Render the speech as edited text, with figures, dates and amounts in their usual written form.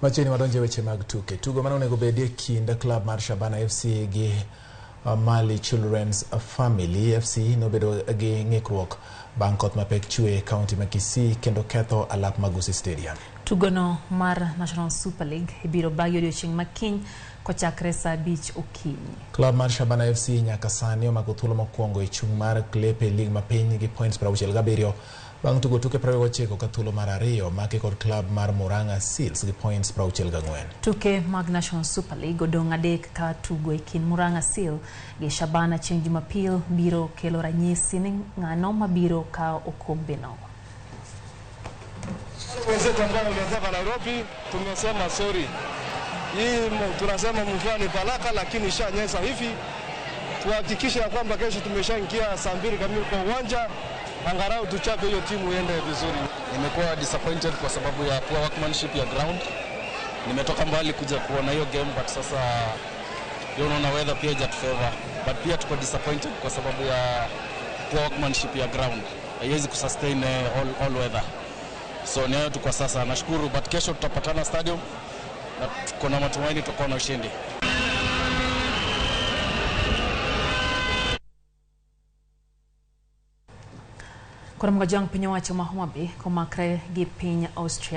Machini wadonje weche mag tuke. Tugo mano onego bedie kind club mar Shabana FC gi Mali Children's Family FC nobedo gi ng'ikruok bang' koth mapek chwe kaunti ma Kisii kendo ketho alap Magusi Stadium. Tugo no mar National Super League ibiro bagi odiochieng' makiny kochakre saa 5 okinyi. Club mar Shabana FC nyaka sani omako thuolo mokwongo e chung' mar klepe league mapiny gi points 67 bang' tugo tuke 29 ka thuolo mar ariyo make kod club mar Murang'a Seals gi points 64. Tuke mag National Super League odong' adek ka tugo e kind Murang'a Seal gi Shabana chieng' Jumapil biro kelo ranyisi ni ng'ano mabiro ka okombe no. Wenzetu ambao wametoka Nairobi tumesema sorry. Hii tunasema mvua ni baraka lakini ishanyesha hivi. Tuhakikishe ya kwamba kesho tumeshaingia saa 2 kamili kwa uwanja. Angalau tuchape hiyo timu iende vizuri. Nimekuwa disappointed kwa sababu ya poor workmanship ya ground. Nimetoka mbali kuja kuona hiyo game but sasa unaona weather pia hajatufavor. But pia tuko disappointed kwa sababu ya poor workmanship ya ground. Haiwezi kusustain all weather. So ni hayo tu kwa sasa. Nashukuru but kesho tutapatana stadium na kuna matumaini tutakuwa na ushindi. Kwa mgajang pinyo wacho ma Homa Bay komakre gi piny Austria